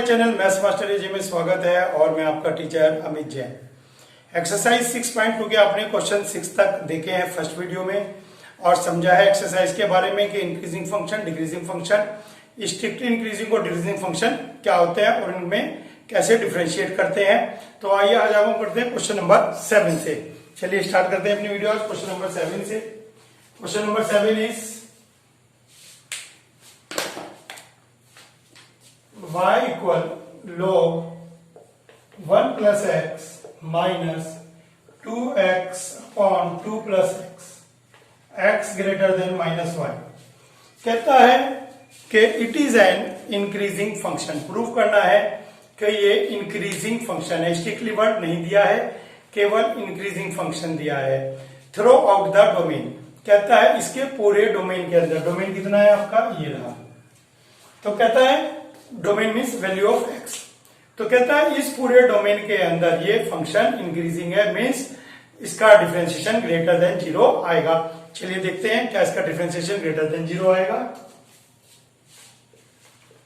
Channel maths master एजे में स्वागत है और मैं आपका टीचर अमित जैन। एक्सरसाइज 6.2 के आपने क्वेश्चन 6 तक देखे हैं फर्स्ट वीडियो में और समझा है एक्सरसाइज के बारे में कि increasing function, decreasing function, strictly increasing और डिक्रीजिंग फंक्शन क्या होते हैं और इनमें कैसे डिफ्रेंशिएट करते हैं। तो आइए आज हम करते हैं क्वेश्चन नंबर 7 से। चलिए स्टार्ट करते हैं अपनी वीडियो आज क्वेश्चन नंबर 7 से। Question number 7 is y equal log 1 plus x minus 2x upon 2 plus x greater then minus 1 कहता है कि it is an increasing function. Prove करना है कि ये इंक्रीजिंग फंक्शन है। स्ट्रिक्टली वर्ड नहीं दिया है, केवल इंक्रीजिंग फंक्शन दिया है। थ्रू आउट द डोमेन कहता है इसके पूरे डोमेन के अंदर। डोमेन कितना है आपका, ये रहा। तो कहता है domain means value of x. तो कहता है इस पूरे डोमेन के अंदर ये फंक्शन इंक्रीजिंग है, मीन्स इसका डिफरेंशिएशन ग्रेटर देन 0 आएगा। चलिए देखते हैं क्या इसका डिफरेंशिएशन ग्रेटर देन 0 आएगा।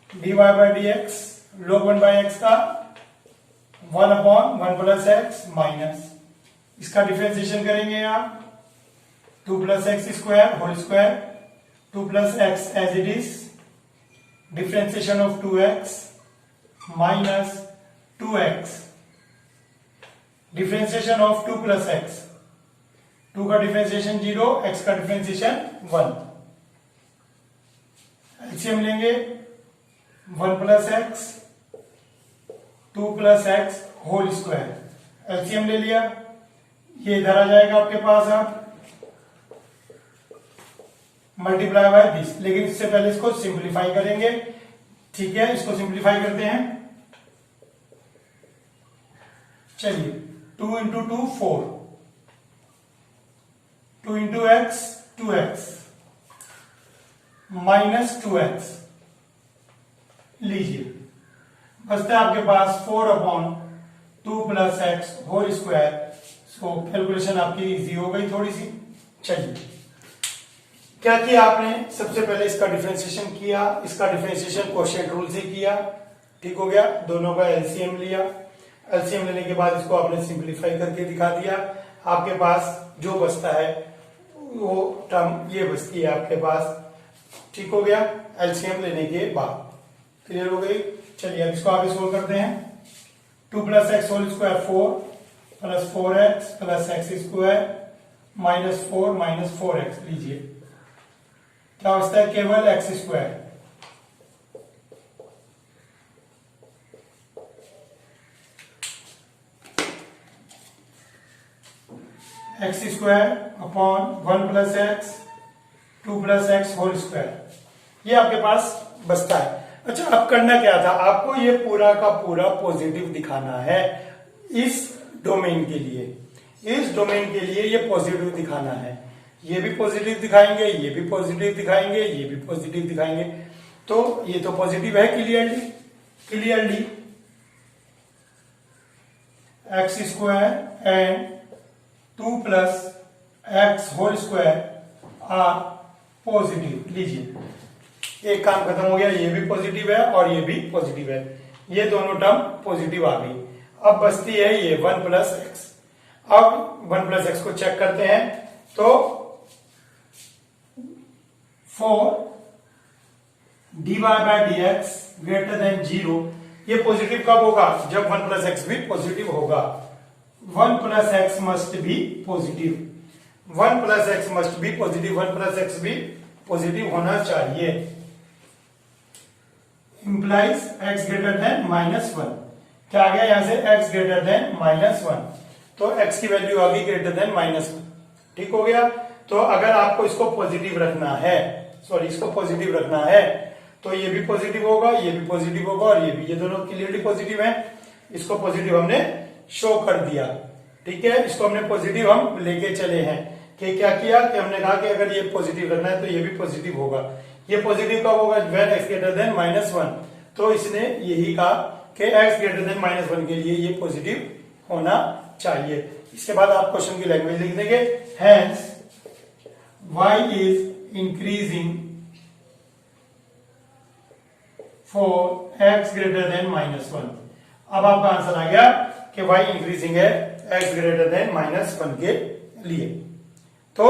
dy by d x log 1 by x का 1 अपॉन 1 प्लस एक्स माइनस इसका डिफरेंशिएशन करेंगे आप 2 plus x square whole square 2 plus x as it is differentiation of 2x minus 2x differentiation of 2 plus x 2 का differentiation 0 x का differentiation 1 LCM लेंगे 1 plus x 2 plus x whole square. LCM ले लिया, ये इधर आ जाएगा आपके पास आप मल्टीप्लाई बाय दिस। लेकिन इससे पहले इसको सिंप्लीफाई करेंगे। ठीक है, इसको सिंप्लीफाई करते हैं। चलिए 2 into 2 4 2 into x 2x minus 2x लीजिए, बचता है आपके पास 4 upon 2 plus x whole square. So calculation आपकी इजी हो गई थोड़ी सी। चलिए क्या किया आपने, सबसे पहले इसका डिफरेंशिएशन किया। इसका डिफरेंशिएशन क्वोशिएंट रूल से किया, ठीक हो गया। दोनों का एलसीएम लिया। एलसीएम लेने के बाद इसको आपने सिंपलीफाई करके दिखा दिया। आपके पास जो बचता है वो टर्म ये बचती है आपके पास, ठीक हो गया। एलसीएम लेने के बाद क्लियर हो गई। चलिए अब इसको आगे सोल्व करते हैं। 2 plus x whole square 4 plus 4x plus x square minus 4 minus 4x लीजिए, क्या बचता है केवल x square. X square upon 1 plus x 2 plus x whole square, ये आपके पास बचता है। अच्छा, अब करना क्या था, आपको ये पूरा का पूरा पॉजिटिव दिखाना है इस डोमेन के लिए। इस डोमेन के लिए ये पॉजिटिव दिखाना है। ये भी पॉजिटिव दिखाएंगे, ये भी पॉजिटिव दिखाएंगे, ये भी पॉजिटिव दिखाएंगे। तो ये तो पॉजिटिव है clearly x square and 2 plus x whole square are positive. लीजिए एक काम खत्म हो गया, ये भी पॉजिटिव है और ये भी पॉजिटिव है। ये दोनों टर्म पॉजिटिव आ गई। अब बचती है ये 1 प्लस एक्स। अब 1 प्लस एक्स को चेक करते हैं तो 4 dy by d x greater than 0। ये पॉजिटिव कब होगा, जब 1 प्लस एक्स भी पॉजिटिव होगा। 1 plus x must be positive. 1 plus x must be positive. 1 plus x भी पॉजिटिव होना चाहिए। Implies x greater then minus 1। क्या आ गया यहां से, एक्स ग्रेटर देन माइनस 1। तो एक्स की वैल्यू आ गई ग्रेटर देन माइनस 1, ठीक हो गया। तो अगर आपको इसको पॉजिटिव रखना है, इसको पॉजिटिव रखना है तो ये भी पॉजिटिव होगा, ये भी पॉजिटिव होगा और ये भी, ये दोनों क्लियरली पॉजिटिव है। इसको पॉजिटिव हमने शो कर दिया, ठीक है। इसको हमने पॉजिटिव हम लेके चले हैं कि क्या किया कि हमने कहा कि अगर ये पॉजिटिव रखना है तो ये भी पॉजिटिव होगा। ये पॉजिटिव कब होगा, when x greater then minus 1। तो इसने यही कहा कि एक्स ग्रेटर देन माइनस 1 के लिए ये पॉजिटिव होना चाहिए। इसके बाद आप क्वेश्चन की लैंग्वेज लिख देंगे, hence y is increasing for x greater then -1। अब आपका आंसर आ गया कि y इंक्रीजिंग है x ग्रेटर देन -1 के लिए। तो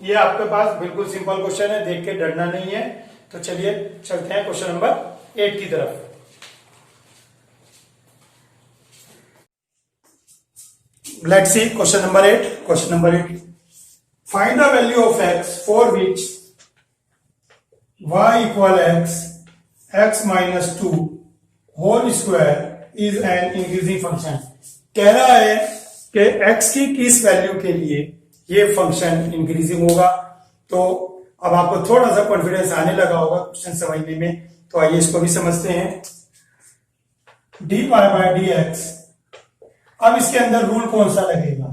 ये आपके पास बिल्कुल सिंपल क्वेश्चन है, देख के डरना नहीं है। तो चलिए चलते हैं क्वेश्चन नंबर 8 की तरफ। Let's see question number 8. Question number 8. Find the value of x for which y equal x minus 2 whole square is an increasing function। कह रहा है कि x की किस वैल्यू के लिए ये फंक्शन इंक्रीजिंग होगा। तो अब आपको थोड़ा सा कॉन्फिडेंस आने लगा होगा क्वेश्चन समझने में। तो आइए इसको भी समझते हैं। dy by dx, अब इसके अंदर रूल कौन सा लगेगा।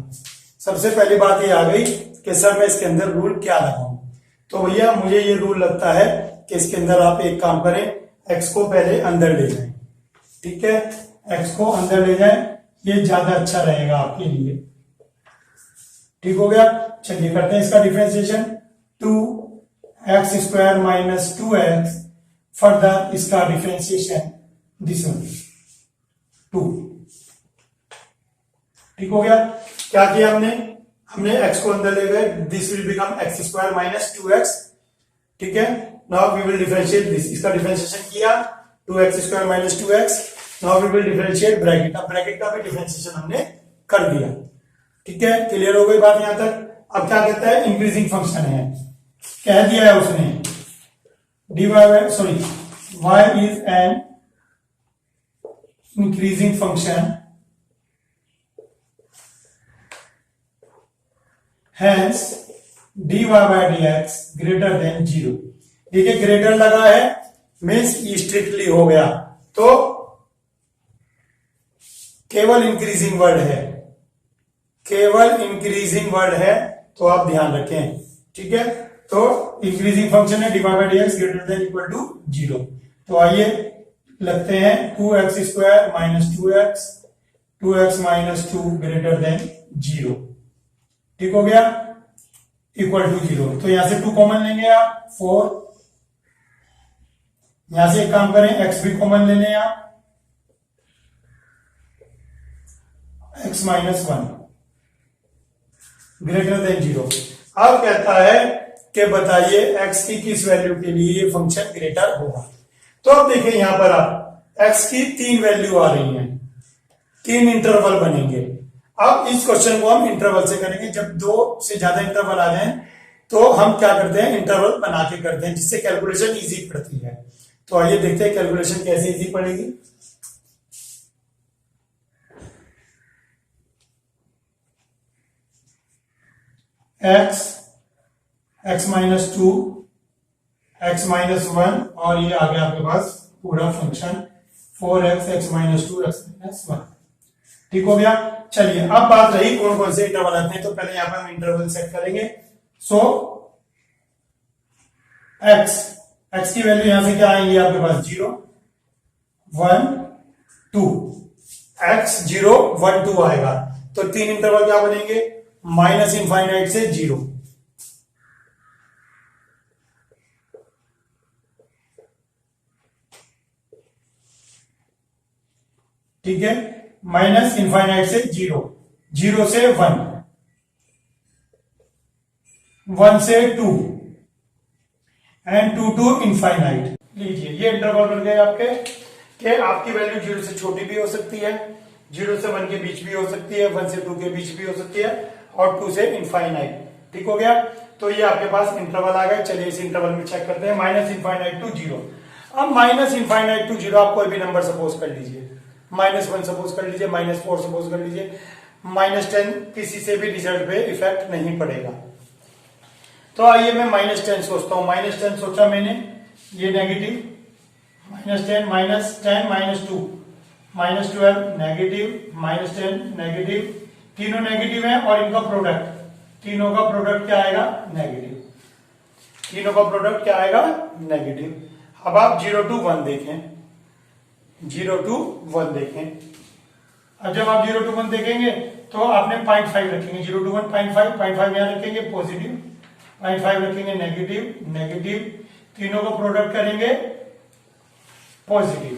सबसे पहली बात ये आ गई कि सर मैं इसके अंदर रूल क्या लगाऊं। तो भैया मुझे ये रूल लगता है कि इसके अंदर आप एक काम करें, x को पहले अंदर ले जाएं। ठीक है, x को अंदर ले जाएं, ये ज्यादा अच्छा रहेगा आपके लिए। ठीक हो गया। चलिए करते हैं इसका differentiation. 2x² minus 2x, further इसका डिफरेंशिएशन दिस वन 2। ठीक हो गया। क्या किया हमने x को अंदर ले गए, this will become x² minus 2x। ठीक है, now we will differentiate this, इसका डिफरेंशिएशन किया 2x² minus 2x। Now we will differentiate bracket, अब ब्रैकेट का भी डिफरेंशिएशन हमने कर दिया। ठीक है, क्लियर हो गई बात यहां तक। अब क्या कहता है, इंक्रीजिंग फंक्शन है, कह दिया है उसने y is an increasing function, hence dy by dx greater than 0। देखिए ग्रेटर लगा है मीन्स स्ट्रिक्टली हो गया, तो केवल इंक्रीजिंग वर्ड है, केवल इंक्रीजिंग वर्ड है, तो आप ध्यान रखें। ठीक है, तो इंक्रीजिंग फंक्शन है dy by dx greater than equal to 0। तो आइए लगते हैं 2x² minus 2x, 2x minus 2 greater than 0। ठीक हो गया, इक्वल टू 0। तो यहां से 2 कॉमन लेंगे आप 4, यहां से एक काम करें x भी कॉमन ले लें आप, x माइनस 1 ग्रेटर देन 0। अब कहता है कि बताइए x की किस वैल्यू के लिए ये फंक्शन ग्रेटर होगा। तो अब देखिए यहां पर आप x की 3 वैल्यू आ रही हैं, 3 इंटरवल बनेंगे। अब इस क्वेश्चन को हम इंटरवल से करेंगे। जब 2 से ज्यादा इंटरवल आ जाए तो हम क्या करते हैं, इंटरवल बना के करते हैं, जिससे कैलकुलेशन इजी पड़ती है। तो आइए देखते हैं कैलकुलेशन कैसे इजी पड़ेगी। x माइनस 2, x माइनस 1 और ये आ गया आपके पास पूरा function 4x, x minus 2, x minus 1। ठीक हो गया। चलिए अब बात रही कौन कौन से इंटरवल आते हैं। तो पहले यहां पर हम इंटरवल सेट करेंगे। सो x की वैल्यू यहां से क्या आएंगी आपके पास 0, 1, 2, x 0, 1, 2 आएगा। तो 3 इंटरवल क्या बनेंगे, माइनस इनफाइनाइट से 0, ठीक है, माइनस इनफाइनाइट से 0, 0 से 1, 1 से 2 एंड 2 टू इनफाइनाइट। लीजिए ये इंटरवल बन गए आपके, कि आपकी वैल्यू 0 से छोटी भी हो सकती है, 0 से 1 के बीच भी हो सकती है, 1 से 2 के बीच भी हो सकती है, और 2 से इनफाइनाइट। ठीक हो गया। तो ये आपके पास इंटरवल आ गए। चलिए इस इंटरवल में चेक करते हैं, माइनस इनफाइनाइट टू 0। अब माइनस इनफाइनाइट टू 0 आप कोई भी नंबर सपोज कर लीजिए, -1 सपोज कर लीजिए, -4 सपोज कर लीजिए, -10, किसी से भी रिजल्ट पे इफेक्ट नहीं पड़ेगा। तो आइए मैं -10 सोचता हूं। -10 सोचा मैंने, ये नेगेटिव, -10, -2, -12 नेगेटिव, -10 नेगेटिव, तीनों नेगेटिव है और इनका प्रोडक्ट, तीनों का प्रोडक्ट क्या आएगा, नेगेटिव। तीनों का प्रोडक्ट क्या आएगा, नेगेटिव। अब आप 0 to 1 देखें, 0 to 1 देखें। अब जब आप 0 to 1 देखेंगे तो आपने 0.5 रखेंगे, 0 to 1 0.5 यहां रखेंगे पॉजिटिव, 0.5 रखेंगे नेगेटिव, नेगेटिव, तीनों को प्रोडक्ट करेंगे पॉजिटिव।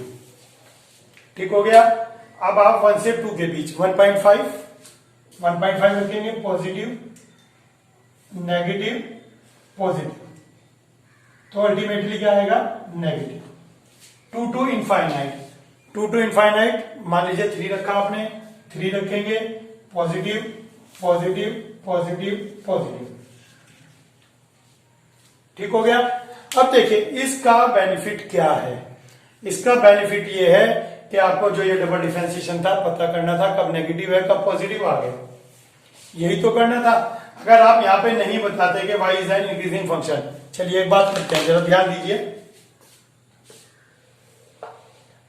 ठीक हो गया। अब आप 1 से 2 के बीच 1.5 रखेंगे, पॉजिटिव नेगेटिव पॉजिटिव, तो अल्टीमेटली क्या आएगा नेगेटिव। 2 to इनफाइनाइट, मान लीजिए 3 रखा आपने, 3 रखेंगे, पॉजिटिव पॉजिटिव पॉजिटिव पॉजिटिव, ठीक हो गया। अब देखिए इसका बेनिफिट क्या है। इसका बेनिफिट ये है कि आपको जो ये डबल डिफरेंशिएशन था पता करना था कब नेगेटिव है कब पॉजिटिव आ गया, यही तो करना था। अगर आप यहाँ पे नहीं बताते कि y is an increasing function, चलिए एक बात करते हैं, जरा ध्यान दीजिए।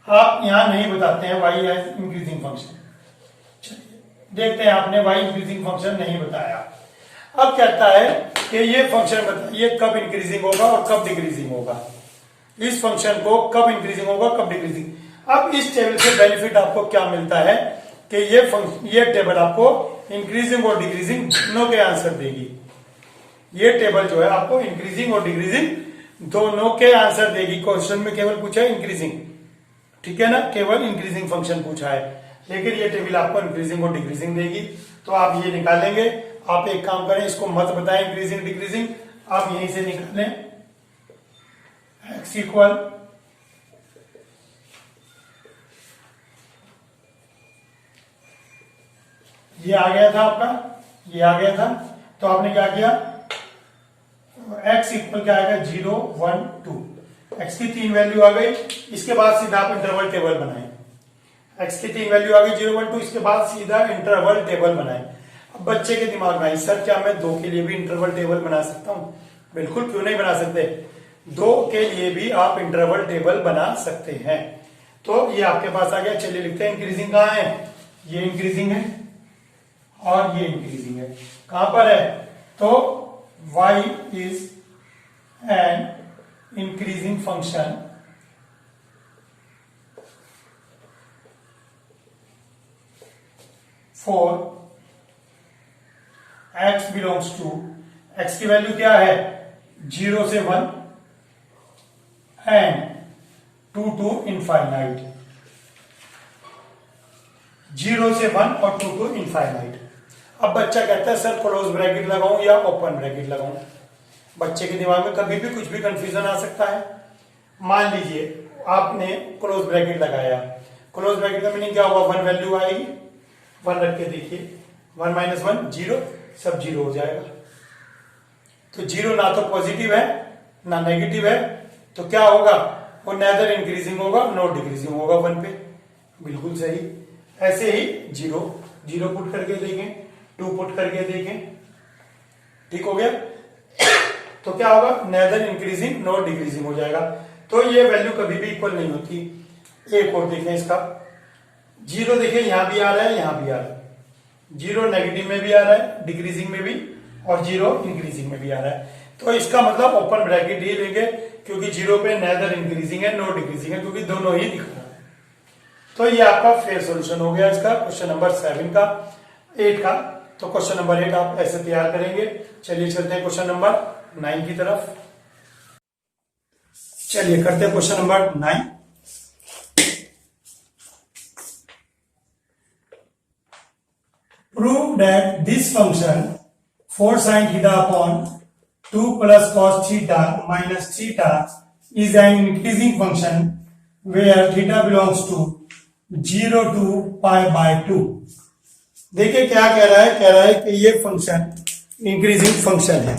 आप यहां नहीं बताते हैं y एज इंक्रीजिंग फंक्शन, चलिए देखते हैं, आपने y इंक्रीजिंग फंक्शन नहीं बताया। अब कहता है कि ये फंक्शन बताइए कब इंक्रीजिंग होगा और कब डिक्रीजिंग होगा, इस फंक्शन को कब इंक्रीजिंग होगा कब डिक्रीजिंग। अब इस टेबल से बेनिफिट आपको क्या मिलता है कि ये टेबल आपको इंक्रीजिंग और डिक्रीजिंग दोनों के आंसर देगी। ये टेबल जो है आपको इंक्रीजिंग और डिक्रीजिंग दोनों के आंसर देगी। क्वेश्चन में केवल पूछा है इंक्रीजिंग, ठीक है ना, केवल इंक्रीजिंग फंक्शन पूछा है, लेकिन ये टेबल आपको इंक्रीजिंग और डिक्रीजिंग देगी। तो आप ये निकालेंगे। आप एक काम करें, इसको मत बताएं इंक्रीजिंग डिक्रीजिंग, आप यहीं से निकालें x इक्वल ये आ गया था आपका, ये आ गया था, तो आपने क्या किया, x इक्वल क्या आएगा 0 1 2, x की 3 वैल्यू आ गई। इसके बाद सीधा आप इंटरवल टेबल बनाएं, x की 3 वैल्यू आ गई 0 1 2, इसके बाद सीधा इंटरवल टेबल बनाएं। अब बच्चे के दिमाग में आई, सर क्या मैं 2 के लिए भी इंटरवल टेबल बना सकता हूं? बिल्कुल, क्यों नहीं बना सकते, 2 के लिए भी आप इंटरवल टेबल बना सकते हैं। तो ये आपके पास आ गया। चलिए लिखते हैं इंक्रीजिंग कहां है, ये इंक्रीजिंग है और ये इंक्रीजिंग है, कहां पर है, तो y is an increasing function for x belongs to, x की वैल्यू क्या है 0 से 1 एंड 2 to इनफाइनाइट, 0 से 1 और 2 to इनफाइनाइट। अब बच्चा कहता है सर क्लोज ब्रैकेट लगाऊं या ओपन ब्रैकेट लगाऊं। बच्चे के दिमाग में कभी भी कुछ भी कंफ्यूजन आ सकता है। मान लीजिए आपने क्लोज ब्रैकेट लगाया, क्लोज ब्रैकेट का मीनिंग क्या हुआ, 1 वैल्यू आएगी, 1 रख के देखिए, 1 माइनस 1 0, सब 0 हो जाएगा। तो 0 ना तो पॉजिटिव है ना नेगेटिव है, तो क्या होगा, वो नेदर इंक्रीजिंग होगा नो डिक्रीजिंग होगा 1 पे, बिल्कुल सही। ऐसे ही 0 पुट करके देखें, 2 पुट करके देखें, ठीक हो गया। तो क्या होगा, नेदर इंक्रीजिंग नो डिक्रीजिंग हो जाएगा। तो ये वैल्यू कभी भी इक्वल नहीं होती। एक और देखें इसका, 0 देखिए यहां भी आ रहा है यहां भी आ रहा है, 0 नेगेटिव में भी आ रहा है डिक्रीजिंग में भी, और 0 इंक्रीजिंग में भी आ रहा है। तो इसका मतलब ओपन ब्रैकेट ही लेंगे, क्योंकि 0 पे नेदर इंक्रीजिंग है नो डिक्रीजिंग है, क्योंकि दोनों ही दिख रहा है। तो ये आपका फेयर सॉल्यूशन हो गया इसका, क्वेश्चन नंबर 7 का 8 का। तो क्वेश्चन नंबर 8 आप ऐसे तैयार करेंगे। चलिए चलते हैं क्वेश्चन नंबर 9 की तरफ। चलिए करते हैं question number 9। Prove that this function 4 sin theta upon 2 plus cos theta minus theta is an increasing function where theta belongs to 0 to π/2। देखिए क्या कह रहा है, कह रहा है कि ये फंक्शन इंक्रीजिंग फंक्शन है।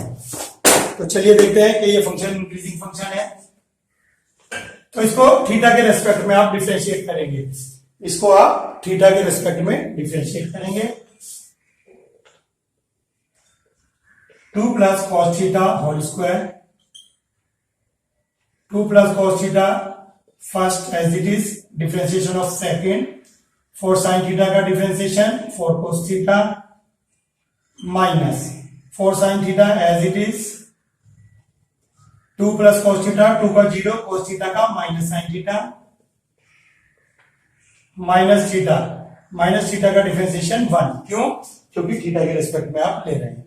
तो चलिए देखते हैं कि ये फंक्शन इंक्रीजिंग फंक्शन है। तो इसको थीटा के रेस्पेक्ट में आप डिफरेंशिएट करेंगे, इसको आप थीटा के रेस्पेक्ट में डिफरेंशिएट करेंगे। 2 plus cos theta whole square, 2 plus cos theta first as it is, differentiation of second, 4 sin theta का differentiation 4 cos theta minus 4 sin theta as it is, 2 plus cos theta, 2 का 0, cos theta का minus sin theta minus theta का differentiation 1। क्यों? क्योंकि theta के respect में आप ले रहे हैं।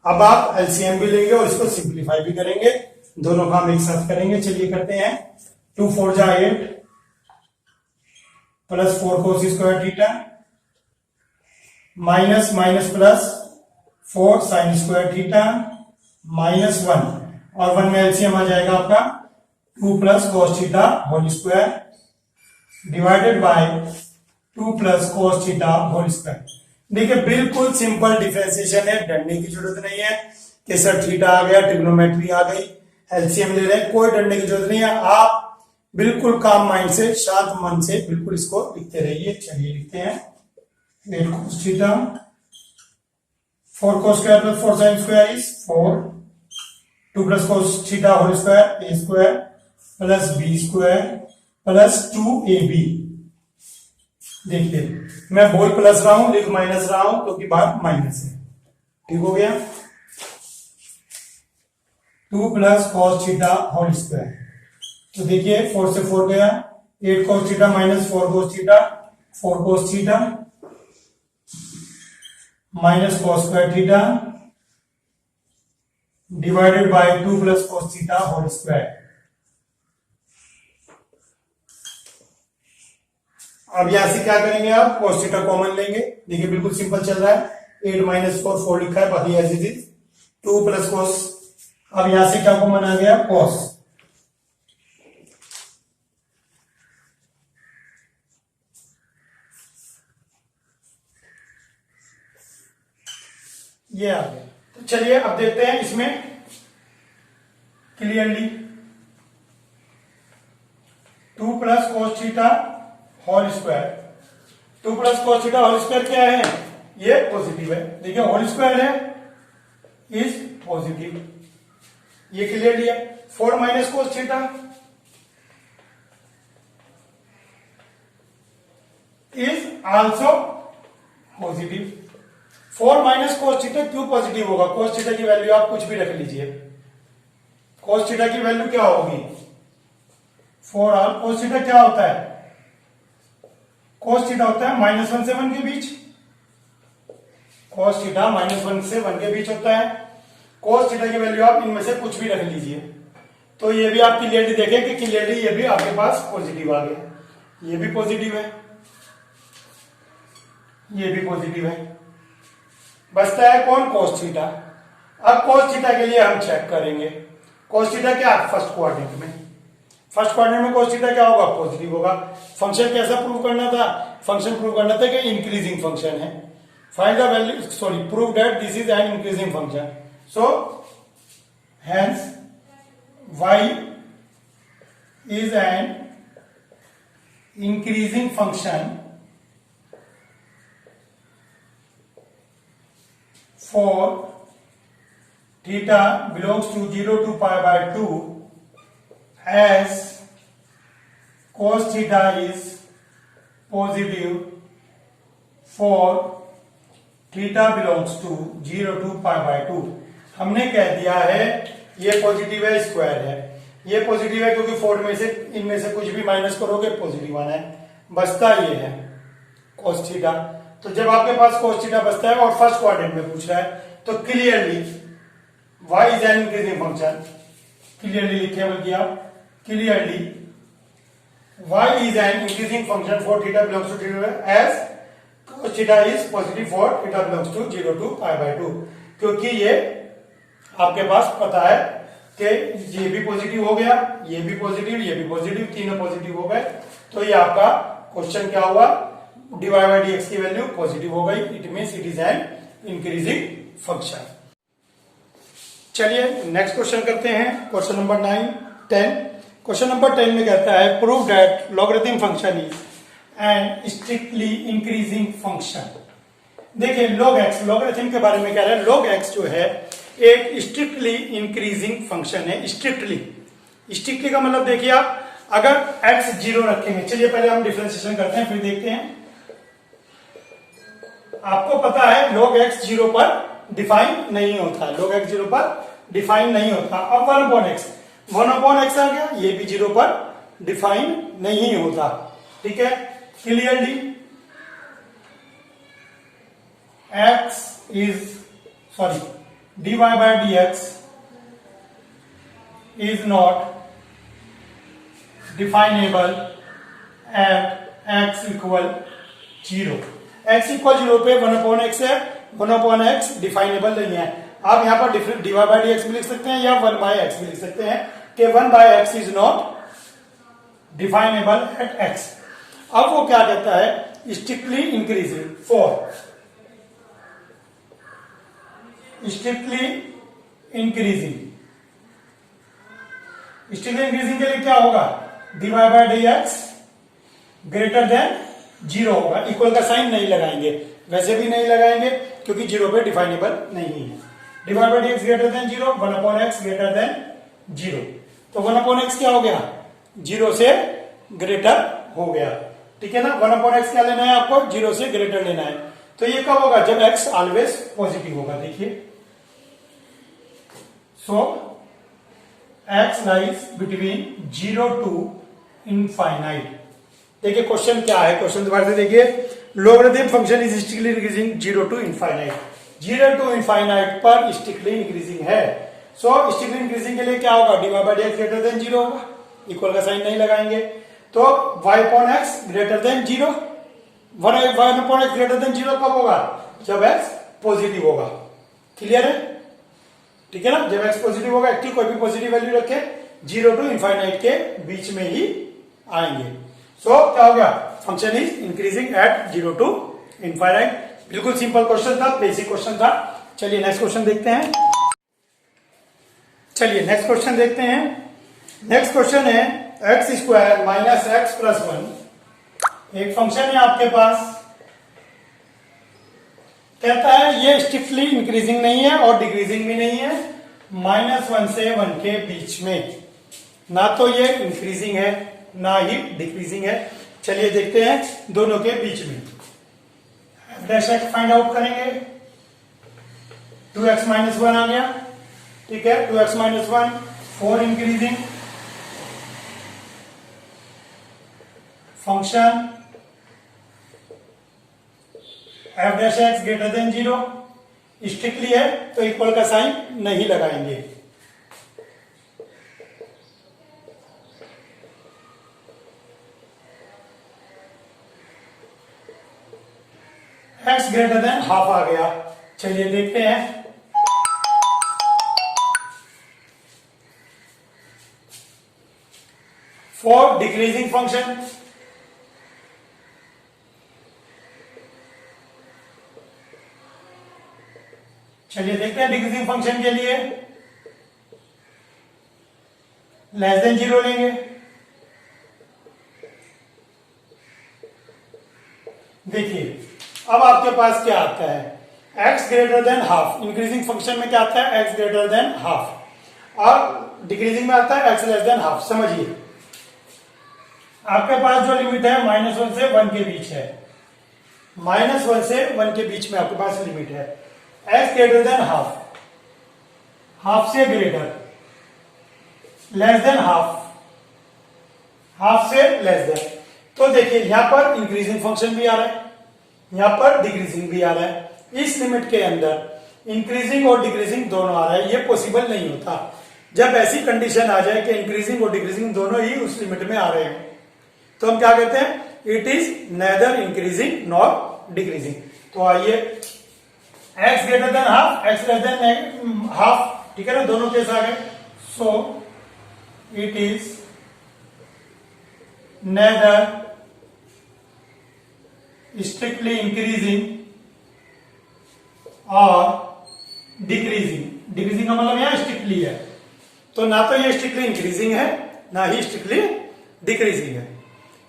अब आप एलसीएम भी लेंगे और इसको सिंप्लीफाई भी करेंगे, दोनों का मिक्स अप करेंगे। चलिए करते हैं, 2 4 जा 8, plus 4 cos square theta minus minus plus 4 sine square theta minus 1 और 1 में एलसीएम आ जाएगा आपका 2 plus cos theta whole square divided by 2 plus cos theta whole square. देखिए बिल्कुल सिंपल डिफरेंशिएशन है, डरने की जरूरत नहीं है कि सर थीटा आ गया, ट्रिग्नोमेट्री आ गई, एलसीएम ले रहे हैं, कोई डरने की जरूरत नहीं है। आप बिल्कुल काम माइंड से, शांत मन से बिल्कुल इसको लिखते रहिए। चलिए लिखते हैं 8 cos theta 4 cos square plus 4 sin square is 4 2 plus cos theta whole square a square plus b square plus 2ab। देखिए मैं बोल प्लस रहा हूं, लिख माइनस रहा हूं क्योंकि बात माइनस है। ठीक हो गया। 2 plus cos theta whole square, तो देखिए 4 से 4 गया, 8 cos theta minus 4 cos theta 4 cos theta minus cos square theta divided by 2 plus cos theta whole square. अब यहां से क्या करेंगे आप, cos थीटा कॉमन लेंगे। देखिए बिल्कुल सिंपल चल रहा है, 8 माइनस 4 4 लिखा है, बाकी as it is 2 plus cos। अब यहां से क्या कॉमन आ गया, cos। ये आ गया। तो चलिए अब देखते हैं इसमें clearly. 2 plus cos theta whole square, 2 plus cos theta whole square क्या है, ये पॉजिटिव है। देखिए होल स्क्वायर है इज पॉजिटिव, ये क्लियरली है। 4 minus cos theta is also positive. 4 minus cos theta क्यों पॉजिटिव होगा, cos थीटा की वैल्यू आप कुछ भी रख लीजिए। cos थीटा की वैल्यू क्या होगी, 4 आर। cos थीटा क्या होता है, cos थीटा होता है -1 से 1 के बीच, cos थीटा -1 से 1 के बीच होता है। cos थीटा की वैल्यू आप इनमें से कुछ भी रख लीजिए, तो ये भी आप क्लियरली देखें कि क्लियरली ये भी आपके पास पॉजिटिव आ गया, ये भी पॉजिटिव है, ये भी पॉजिटिव है। बचता है कौन, cos थीटा। अब cos थीटा के लिए हम चेक करेंगे, cos थीटा क्या, फर्स्ट क्वाड्रेंट में, फर्स्ट क्वाड्रेंट में cos थीटा क्या होगा, पॉजिटिव होगा। फंक्शन कैसा प्रूव करना था, फंक्शन प्रूव करना था कि इंक्रीजिंग फंक्शन है। Find the value, sorry prove that this is an increasing function, so hence y is an increasing function for theta belongs to 0 to pi by 2 as cos theta is positive for theta belongs to 0 to pi by 2। हमने कह दिया है ये positive है, square है, ये positive है क्योंकि 4 में से इनमें से कुछ भी माइनस करोगे पॉजिटिव आना है। बचता ये है cos थीटा। तो जब आपके पास cos थीटा बचता है और फर्स्ट क्वाड्रेंट में पूछ रहा है तो clearly y is an increasing function, clearly लिखे बल्कि आप, clearly y is an increasing function for theta belongs to 0 as cos theta is positive for theta belongs to 0 to pi by 2। क्योंकि ये आपके पास पता है कि ये भी पॉजिटिव हो गया, ये भी पॉजिटिव, ये भी पॉजिटिव, तीनों पॉजिटिव हो गए, तो ये आपका क्वेश्चन क्या हुआ, dy बाय dx की वैल्यू पॉजिटिव हो गई, it means it is an increasing function. चलिए नेक्स्ट क्वेश्चन करते हैं, क्वेश्चन नंबर 10। क्वेश्चन नंबर 10 में कहता है prove that logarithm function is an strictly increasing function. देखिए log x, लॉगरिथम के बारे में कह रहा है, log x जो है एक स्ट्रिक्टली इंक्रीजिंग फंक्शन है। स्ट्रिक्टली का मतलब देखिए आप, अगर x 0 रखेंगे, चलिए पहले हम डिफरेंशिएशन करते हैं फिर देखते हैं। आपको पता है log x 0 पर डिफाइन नहीं होता, log x 0 पर डिफाइन नहीं होता। अब 1/x आ गया, ये भी 0 पर डिफाइन नहीं होता, ठीक है। Clearly x is sorry dy by dx is not definable at x equal 0। x equal 0 पे 1/x है, 1/x डिफाइनेबल नहीं है। आप यहाँ पर dy बाई dx भी लिख सकते हैं या 1/x भी लिख सकते हैं कि 1/x is not definable at x। अब वो क्या कहता है, strictly increasing for, strictly increasing, strictly increasing के लिए क्या होगा, dy by dx greater than 0 होगा। इक्वल का साइन नहीं लगाएंगे, वैसे भी नहीं लगाएंगे क्योंकि 0 पे डिफाइनेबल नहीं है। dy by dx greater than 0, 1/x greater than 0। तो 1/x क्या हो गया, 0 से ग्रेटर हो गया, ठीक है ना। 1/x क्या लेना है आपको, 0 से ग्रेटर लेना है। तो ये कब होगा, जब x ऑलवेज पॉजिटिव होगा। देखिए, so x lies between 0 to infinite. देखिए क्वेश्चन क्या है, क्वेश्चन दोबारा से देखिए। Logarithm function is strictly increasing 0 to infinite, 0 to infinite पर स्ट्रिक्टली इंक्रीजिंग है। सो स्ट्रिक्टली इंक्रीजिंग के लिए क्या होगा, dy by dx greater than 0 होगा, इक्वल का साइन नहीं लगाएंगे। तो y upon x greater than 0, 1 upon x greater than 0 कब होगा, जब x पॉजिटिव होगा। क्लियर है, ठीक है ना। जब x पॉजिटिव होगा, एक्टिव कोई भी पॉजिटिव वैल्यू रखे, 0 टू इनफाइनाइट के बीच में ही आएंगे। सो क्या हो गया, function is increasing at 0 to infinite. बिल्कुल सिंपल क्वेश्चन था, बेसिक क्वेश्चन था। चलिए नेक्स्ट क्वेश्चन देखते हैं। चलिए नेक्स्ट क्वेश्चन देखते हैं। नेक्स्ट क्वेश्चन है x square minus x plus 1। एक फंक्शन है आपके पास, कहता है ये स्ट्रिक्टली इंक्रीजिंग नहीं है और डिक्रीजिंग भी नहीं है, -1 से 1 के बीच में। ना तो ये इंक्रीजिंग है ना ही डिक्रीजिंग है। चलिए देखते हैं दोनों के बीच में। डैश एक्स फाइंड आउट करेंगे। 2x माइनस 1 आ गया, ठीक है। 2x minus 1 4 increasing function f dash x greater than 0 strictly है तो इक्वल का साइन नहीं लगाएंगे। x ग्रेटर देन हाफ आ गया। चलिए देखते हैं। फॉर डिक्रीजिंग फंक्शन, चलिए देखते हैं डिक्रीजिंग फंक्शन के लिए लेस देन 0 लेंगे। देखिए अब आपके पास क्या आता है, x greater than half. Increasing function में क्या आता है, x ग्रेटर देन हाफ, और डिक्रीजिंग में आता है x लेस देन हाफ। समझिए आपके पास जो लिमिट है -1 से 1 के बीच है, -1 से 1 के बीच में आपके पास लिमिट है। x greater than half, half से greater, less than half, half से लेस देन। तो देखिए यहां पर इंक्रीजिंग फंक्शन भी आ रहा है, यहां पर डिक्रीजिंग भी आ रहा है। इस लिमिट के अंदर इंक्रीजिंग और डिक्रीजिंग दोनों आ रहा है, ये पॉसिबल नहीं होता। जब ऐसी कंडीशन आ जाए कि इंक्रीजिंग और डिक्रीजिंग दोनों ही उस लिमिट में आ रहे हैं तो हम क्या कहते हैं, it is nether increasing nor decreasing. तो आइए x greater than half, x less than half, ठीक है ना, दोनों केस आ गए। So it is nether strictly increasing और डिक्रीजिंग। डिक्रीजिंग का मतलब यहां स्ट्रिक्टली है, तो ना तो ये स्ट्रिक्टली इंक्रीजिंग है ना ही स्ट्रिक्टली डिक्रीजिंग है।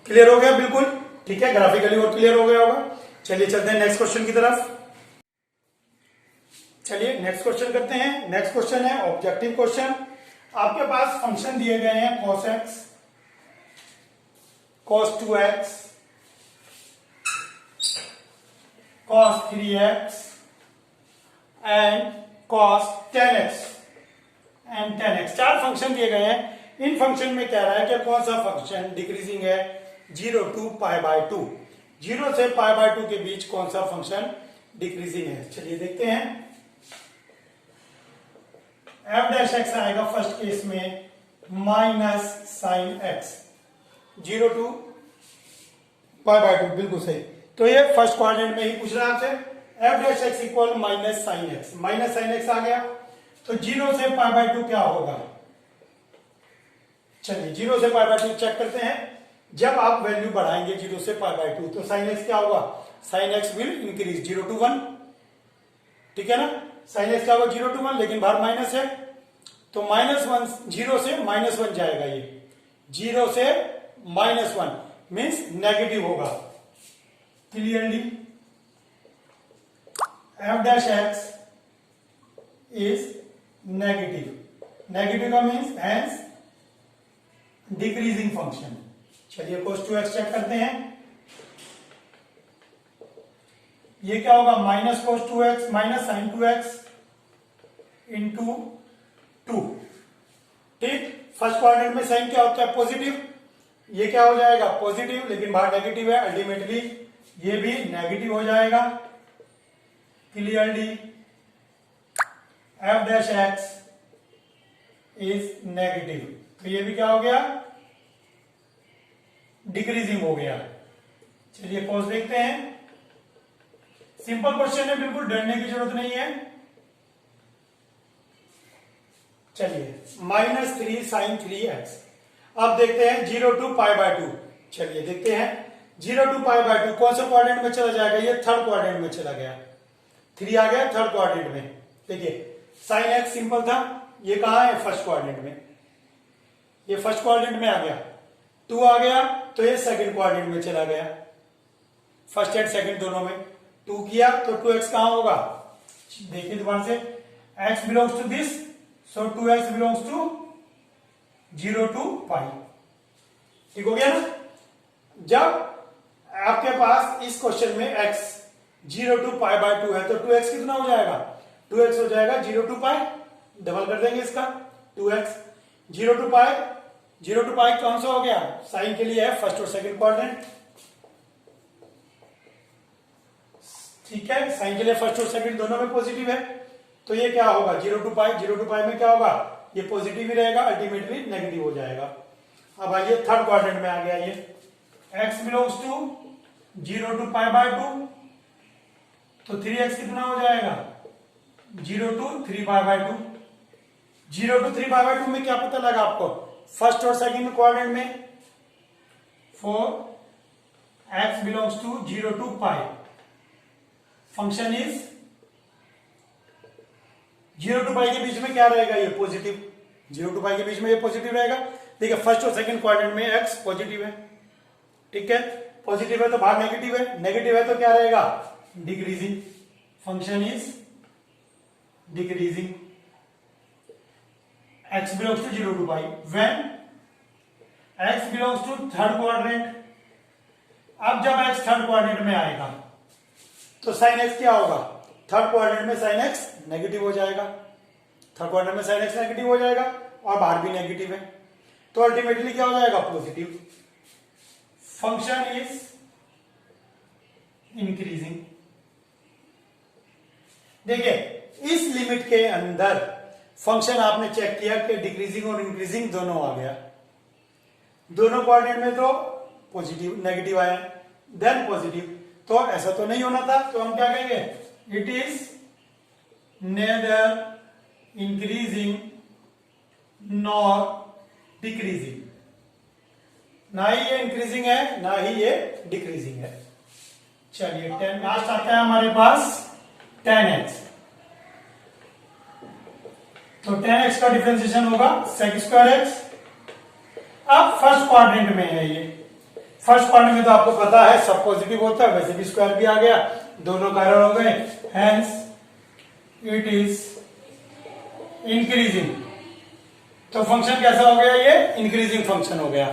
क्लियर हो गया बिल्कुल, ठीक है, ग्राफिकली और क्लियर हो गया होगा। चलिए चलते हैं नेक्स्ट क्वेश्चन की तरफ। चलिए नेक्स्ट क्वेश्चन करते हैं। नेक्स्ट क्वेश्चन है ऑब्जेक्टिव क्वेश्चन। आपके पास फंक्शन दिए गए हैं cos x, cos 2x, cos 3x and cos 10x and 10x। 4 function दिए गए हैं। इन फंक्शन में क्या रहा है कि कौन सा फंक्शन डिक्रीजिंग है, 0 टू π/2, 0 से π/2 के बीच कौन सा फंक्शन डिक्रीजिंग है। चलिए देखते हैं। f डैश एक्स आएगा फर्स्ट केस में minus sine x, 0 to pi by 2 बिल्कुल सही। तो ये फर्स्ट क्वाड्रेंट में ही पूछ रहा है आपसे। F dash X equal minus sine X, minus sine X आ गया। तो 0 से पाई बाय 2 क्या होगा? चलिए 0 से पाई बाय 2 चेक करते हैं। जब आप वैल्यू बढ़ाएंगे 0 से पाई बाय 2 तो साइन एक्स क्या होगा? Sine x will increase 0 to 1, ठीक है ना। साइन एक्स क्या होगा? 0 to 1, लेकिन बाहर माइनस है तो -1, 0 से -1 जाएगा। ये 0 से -1 मीन्स नेगेटिव होगा। Clearly F dash x is negative, negative का मीन्स हैंस डिक्रीजिंग फंक्शन। चलिए cos 2x चेक करते हैं। ये क्या होगा? Minus cos 2x minus sin 2x into 2, ठीक। फर्स्ट क्वाड्रेंट में साइन क्या होता है? पॉजिटिव। ये क्या हो जाएगा? पॉजिटिव, लेकिन बाहर नेगेटिव है, अल्टीमेटली ये भी नेगेटिव हो जाएगा। Clearly F dash x is negative, तो ये भी क्या हो गया? डिक्रीजिंग हो गया। चलिए कॉस देखते हैं। सिंपल क्वेश्चन है, बिल्कुल डरने की जरूरत नहीं है। चलिए -3 sin 3x। अब देखते हैं 0 to पाई बाय 2। चलिए देखते हैं 0 to पाई बाय 2 कौन सा क्वाड्रेंट में चला जाएगा? ये थर्ड क्वाड्रेंट में चला गया। 3 आ गया थर्ड क्वाड्रेंट में। देखिए sin x सिंपल था, ये कहां है? फर्स्ट क्वाड्रेंट में। ये फर्स्ट क्वाड्रेंट में आ गया। 2 आ गया तो ये सेकंड क्वाड्रेंट में चला गया। फर्स्ट एंड सेकंड दोनों में 2 किया तो 2x कहां होगा? देखिए दोबारा से, x belongs to this, so 2x belongs to 0 to pi. ठीक हो गया ना। जब आपके पास इस क्वेश्चन में x 0 to पाई बाय 2 है तो 2x कितना हो जाएगा? 2x हो जाएगा 0 to पाई, डबल कर देंगे इसका 2x 0 to पाई। 0 to पाई कौन सा हो गया? साइन के लिए है फर्स्ट और सेकंड क्वाड्रेंट, ठीक है। साइन के लिए फर्स्ट और सेकंड दोनों में पॉजिटिव है, तो ये क्या होगा? 0 to पाई, 0 to पाई में क्या होगा? ये पॉजिटिव ही रहेगा, अल्टीमेटली नेगेटिव हो जाएगा। अब आइए थर्ड क्वाड्रेंट में आ गया ये, x belongs to 0 to pi by 2, तो 3x कितना हो जाएगा? 0 to 3 pi by 2। 0 to 3 pi by 2 में क्या पता लगा आपको? फर्स्ट और सेकंड क्वाड्रेंट में for x belongs to 0 to pi, function is 0 to pi के बीच में क्या रहेगा? ये पॉजिटिव। 0 to पाई के बीच में ये पॉजिटिव रहेगा। देखिए फर्स्ट और सेकंड क्वाड्रेंट में x पॉजिटिव है, ठीक है। पॉजिटिव है तो बाहर नेगेटिव है, नेगेटिव है तो क्या रहेगा? Decreasing, function is decreasing. x belongs to 0 to pi, when x belongs to third quadrant. अब जब x थर्ड क्वाड्रेंट में आएगा तो साइन x क्या होगा? थर्ड क्वाड्रेंट में साइन x नेगेटिव हो जाएगा। थर्ड क्वाड्रेंट में साइन x नेगेटिव हो जाएगा और बाहर भी नेगेटिव है, तो अल्टीमेटली क्या हो जाएगा? पॉजिटिव। Function is increasing. देखिए इस लिमिट के अंदर फंक्शन आपने चेक किया कि डिक्रीजिंग और इंक्रीजिंग दोनों आ गया। दोनों क्वाड्रेंट में तो पॉजिटिव नेगेटिव आया, देन पॉजिटिव, तो ऐसा तो नहीं होना था, तो हम क्या कहेंगे? It is nether increasing nor decreasing. ना ही ये इंक्रीजिंग है ना ही ये डिक्रीजिंग है। चलिए 10 लास्ट आता है हमारे पास 10x। तो 10x का डिफरेंशिएशन होगा sec स्क्वायर x। अब फर्स्ट क्वाड्रेंट में है ये। फर्स्ट क्वाड्रेंट में तो आपको पता है सब पॉजिटिव होता है, वैसे भी स्क्वायर भी आ गया, दोनों कारण हो गए, हेंस इट इज इंक्रीजिंग। तो फंक्शन कैसा हो गया? ये इंक्रीजिंग फंक्शन हो गया।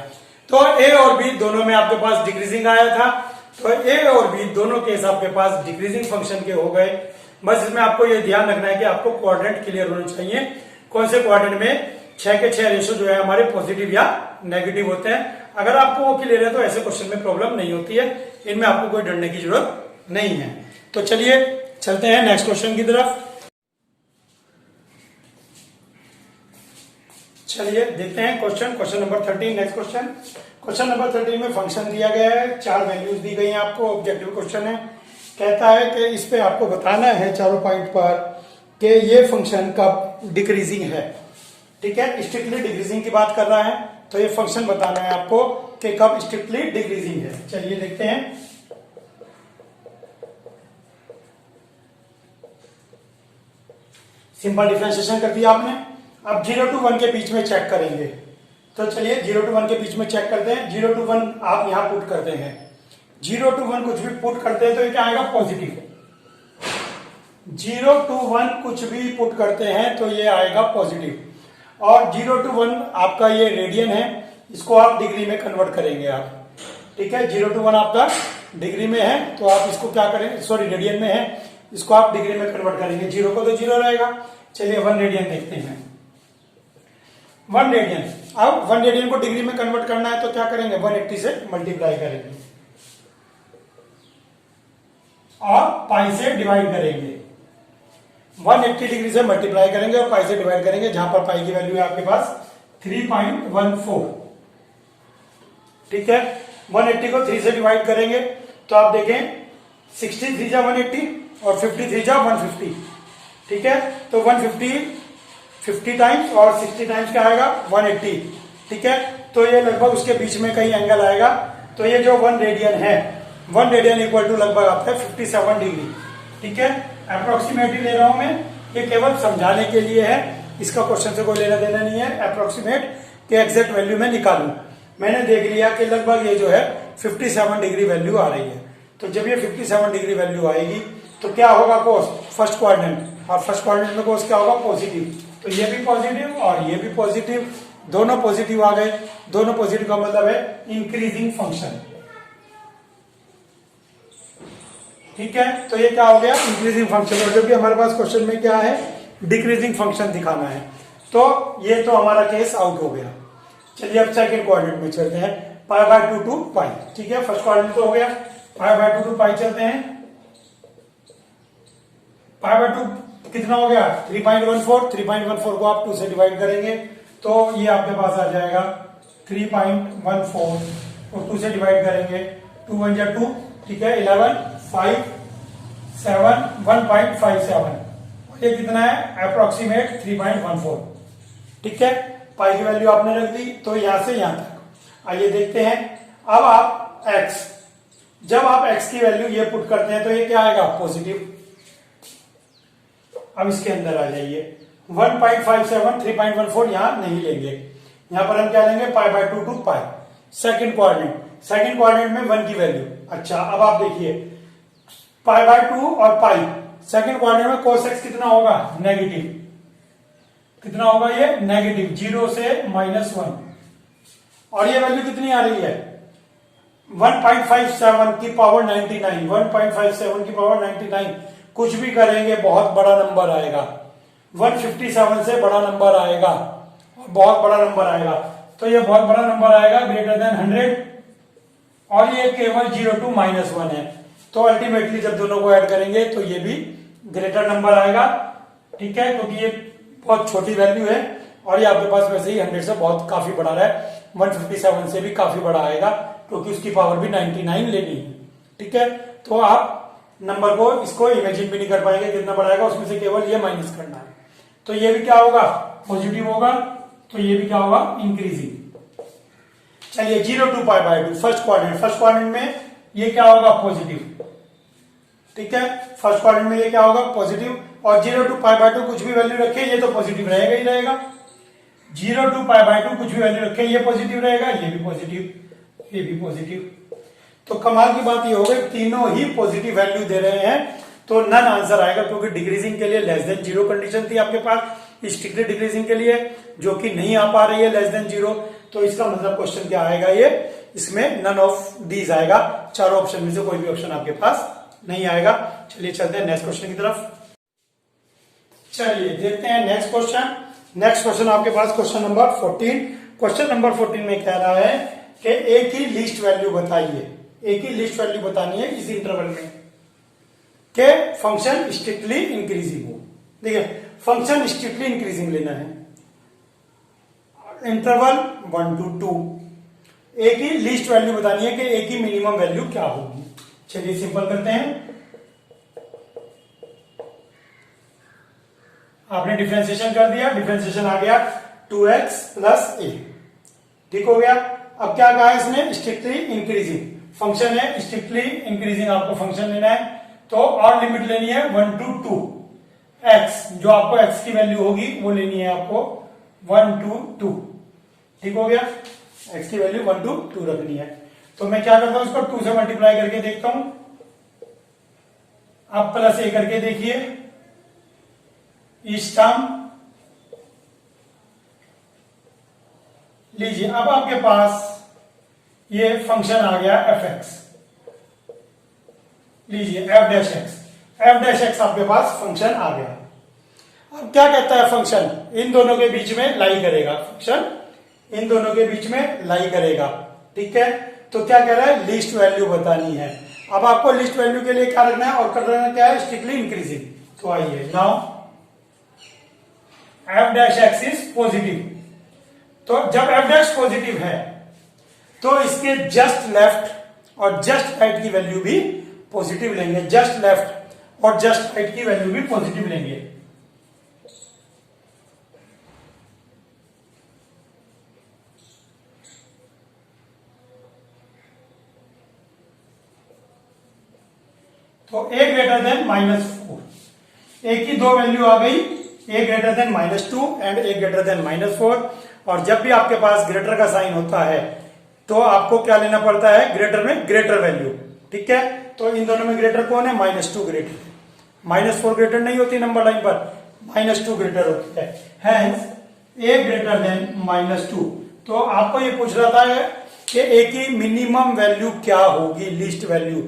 तो a और b दोनों में आपके पास डिक्रीजिंग आया था, तो a और b दोनों केस आपके पास डिक्रीजिंग फंक्शन के हो गए। बस इसमें आपको ये ध्यान रखना है कि आपको क्वाड्रेंट क्लियर होने चाहिए। कौन से क्वाड्रेंट में 6 के 6 रेशो जो है हमारे पॉजिटिव या नेगेटिव होते हैं। अगर आपको वो क्लियर है तो ऐसे क्वेश्चन में प्रॉब्लम नहीं होती है, इनमें आपको कोई डरने की जरूरत नहीं है। तो चलिए चलते हैं नेक्स्ट क्वेश्चन की तरफ। चलिए देखते हैं question number 13। Next question number 13 में फंक्शन दिया गया है, 4 वैल्यूज दी गई हैं आपको। ऑब्जेक्टिव क्वेश्चन है, कहता है कि इस पे आपको बताना है चारों पॉइंट पर कि ये फंक्शन कब डिक्रीजिंग है। ठीक है, स्ट्रिक्टली डिक्रीजिंग की बात कर रहा है, तो ये फंक्शन बताना है आपको कि कब स्ट्रिक्टली डिक्रीजिंग है। चलिए देखते हैं। सिंपल डिफरेंशिएशन कर दिया आपने, अब 0 to 1 के बीच में चेक करेंगे। तो चलिए 0 to 1 के बीच में चेक करते हैं। 0 to 1 आप यहां पुट करते हैं, 0 to 1 कुछ भी पुट करते हैं तो ये क्या आएगा, पॉजिटिव। 0 to 1 कुछ भी पुट करते हैं तो ये आएगा पॉजिटिव। और 0 to 1 आपका ये रेडियन है, इसको आप डिग्री में कन्वर्ट करेंगे आप। ठीक है, 0 to 1 आपका डिग्री में है तो आप इसको क्या करेंगे, सॉरी रेडियन में है, इसको आप डिग्री में कन्वर्ट करेंगे। 0 को तो 0 रहेगा। चलिए 1 रेडियन देखते हैं। 1 रेडियन, अब 1 रेडियन को डिग्री में कन्वर्ट करना है तो क्या करेंगे, 180 से मल्टीप्लाई करेंगे और पाई से डिवाइड करेंगे। 180 डिग्री से मल्टीप्लाई करेंगे और पाई से डिवाइड करेंगे, जहां पर पाई की वैल्यू है आपके पास 3.14। ठीक है, 180 को 3 से डिवाइड करेंगे तो आप देखें 63 जा 180 और 53 जा 150। ठीक है, तो 150 50 टाइम्स और 60 टाइम्स क्या आएगा, 180। ठीक है, तो ये लगभग उसके बीच में कहीं एंगल आएगा। तो ये जो 1 रेडियन है, 1 रेडियन इक्वल टू लगभग आता है 57 डिग्री। ठीक है, अप्रोक्सीमेटली ले रहा हूं मैं, ये केवल समझाने के लिए है, इसका क्वेश्चन से कोई लेना देना नहीं है। अप्रोक्सीमेट के एग्जैक्ट वैल्यू में निकालू, मैंने देख लिया कि लगभग ये जो है 57 डिग्री वैल्यू आ रही है। तो जब ये 57 डिग्री वैल्यू आएगी तो क्या होगा कोस, फर्स्ट क्वाड्रेंट, और फर्स्ट क्वाड्रेंट में कोस क्या होगा, पॉजिटिव। तो ये भी पॉजिटिव और ये भी पॉजिटिव, दोनों पॉजिटिव आ गए। दोनों पॉजिटिव का मतलब है इंक्रीजिंग फंक्शन। ठीक है, तो ये क्या हो गया, इंक्रीजिंग फंक्शन। और जब भी हमारे पास क्वेश्चन में क्या है, डिक्रीजिंग फंक्शन दिखाना है, तो ये तो हमारा केस आउट हो गया। चलिए अब सेकंड क्वाड्रेंट में चलते हैं, π/2 to π। ठीक है, फर्स्ट क्वाड्रेंट तो हो गया, π/2 to π चलते हैं। π/2 कितना हो गया, 3.14। 3.14 को आप 2 से डिवाइड करेंगे तो ये आपके पास आ जाएगा 3.14 और 2 से डिवाइड करेंगे, 2 1 जा 2। ठीक है, 11 5 7 1.57। ये कितना है, अप्रोक्सीमेट 3.14। ठीक है, पाई की वैल्यू आपने रख दी, तो यहां से यहां तक। आइए देखते हैं, अब आप x, जब आप x की वैल्यू ये पुट करते हैं तो ये क्या आएगा, पॉजिटिव। अब इसके अंदर आ जाइए, 1.57 3.14 यहां नहीं लेंगे, यहां पर हम क्या लेंगे, π/2 to π। सेकंड क्वाड्रेंट में 1 की वैल्यू। अच्छा, अब आप देखिए π/2 और π, सेकंड क्वाड्रेंट में cos x कितना होगा, नेगेटिव। कितना होगा ये, नेगेटिव, 0 से -1। और ये वैल्यू कितनी आ रही है, 1.57 की पावर 99। 1.57 की पावर 99, कुछ भी करेंगे बहुत बड़ा नंबर आएगा। 157 से बड़ा नंबर आएगा, बहुत बड़ा नंबर आएगा। तो ये बहुत बड़ा नंबर आएगा, ग्रेटर देन 100। और ये केवल 0 to -1 है, तो अल्टीमेटली जब दोनों को ऐड करेंगे तो ये भी ग्रेटर नंबर आएगा। ठीक है, क्योंकि ये बहुत छोटी वैल्यू है और ये आपके पास वैसे ही 100 से बहुत काफी बड़ा रहा है, 157 से भी काफी बड़ा आएगा क्योंकि उसकी पावर भी 99 लेनी है। ठीक है, तो आप नंबर को, इसको इमेजिन भी नहीं कर पाएंगे कितना बड़ा आएगा, उसमें से केवल ये माइनस करना है। तो ये भी क्या होगा, पॉजिटिव होगा, तो ये भी क्या होगा, इंक्रीजिंग। चलिए 0 to π/2, फर्स्ट क्वाड्रेंट में ये क्या होगा, पॉजिटिव। ठीक है, फर्स्ट क्वाड्रेंट में ये क्या होगा, पॉजिटिव। और 0 to π/2 कुछ भी वैल्यू रखे ये तो पॉजिटिव रहेगा ही रहेगा। 0 to π/2 कुछ भी वैल्यू रखे ये पॉजिटिव रहेगा, ये भी पॉजिटिव, ये भी पॉजिटिव। तो कमाल की बात ये हो गई, तीनों ही पॉजिटिव वैल्यू दे रहे हैं, तो नन आंसर आएगा, क्योंकि डिक्रीजिंग के लिए लेस देन 0 कंडीशन थी आपके पास, स्ट्रिक्टली डिक्रीजिंग के लिए जो कि नहीं आ पा रही है लेस देन 0। तो इसका मतलब क्वेश्चन क्या आएगा, ये इसमें नन ऑफ दीज आएगा, चारों ऑप्शन में से कोई भी ऑप्शन आपके पास नहीं आएगा। चलिए चलते हैं नेक्स्ट क्वेश्चन की तरफ। चलिए देखते हैं नेक्स्ट क्वेश्चन आपके पास क्वेश्चन नंबर 14। क्वेश्चन नंबर 14 में कह रहा है कि ए की लिस्ट वैल्यू बताइए, ए की लिस्ट वैल्यू बतानी है इस इंटरवल में के फंक्शन स्ट्रिक्टली इंक्रीजिंग हो। देखिए फंक्शन स्ट्रिक्टली इंक्रीजिंग लेना है, इंटरवल 1 to 2, ए की लीस्ट वैल्यू बतानी है कि ए की मिनिमम वैल्यू क्या होगी। चलिए सिंपल करते हैं। आपने डिफरेंशिएशन कर दिया, डिफरेंशिएशन आ गया 2x प्लस ए, ठीक हो गया। अब क्या कहा है इसने, स्ट्रिक्टली इंक्रीजिंग फंक्शन है, स्ट्रिक्टली इंक्रीजिंग आपको फंक्शन लेना है, तो और लिमिट लेनी है 1 to 2 x, जो आपको x की वैल्यू होगी वो लेनी है आपको 1 to 2, ठीक हो गया। x की वैल्यू 1 to 2 रखनी है, तो मैं क्या करता हूं, इसको 2 से मल्टीप्लाई करके देखता हूं। अब प्लस ए करके देखिए, इस टर्म लीजिए। अब आपके पास ये फंक्शन आ गया एफ एक्स, लीजिए F dash x, F dash x आपके पास फंक्शन आ गया। अब क्या कहता है फंक्शन, इन दोनों के बीच में लाई करेगा, फंक्शन इन दोनों के बीच में लाई करेगा, ठीक है। तो क्या कह रहा है, लिस्ट वैल्यू बतानी है। अब आपको लिस्ट वैल्यू के लिए क्या रखना है, और करना क्या है, स्ट्रिक्टली इंक्रीजिंग। तो आइए now F dash x is positive, तो जब एफ डैश पॉजिटिव है तो इसके जस्ट लेफ्ट और जस्ट राइट की वैल्यू भी पॉजिटिव लेंगे, जस्ट लेफ्ट और जस्ट राइट की वैल्यू भी पॉजिटिव लेंगे। तो ए ग्रेटर देन -4, ए की दो वैल्यू आ गई, A greater than -2 and A greater than -4। और जब भी आपके पास ग्रेटर का साइन होता है तो आपको क्या लेना पड़ता है, ग्रेटर में ग्रेटर वैल्यू, ठीक है। तो इन दोनों में ग्रेटर कौन है, -2 ग्रेटर, -4 ग्रेटर नहीं होती नंबर लाइन पर, -2 ग्रेटर होती है, हैंस ए ग्रेटर देन -2। तो आपको ये पूछ रहा था कि ए की मिनिमम वैल्यू क्या होगी, लिस्ट वैल्यू,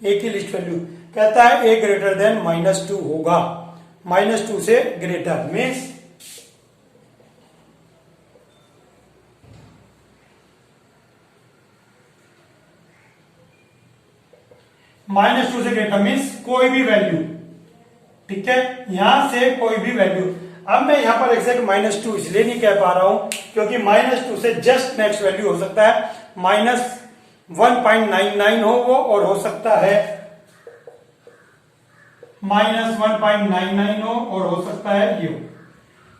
ए की लिस्ट वैल्यू, कहता है ए ग्रेटर देन -2 होगा, -2 से ग्रेटर मीन्स -2 से ग्रेटर मीन्स कोई भी वैल्यू, ठीक है, यहां से कोई भी वैल्यू। अब मैं यहां पर एग्जैक्ट -2 इसलिए नहीं कह पा रहा हूं क्योंकि -2 से जस्ट नेक्स्ट वैल्यू हो सकता है -1.99 हो वो, और हो सकता है -1.99 हो, और हो सकता है ये हो।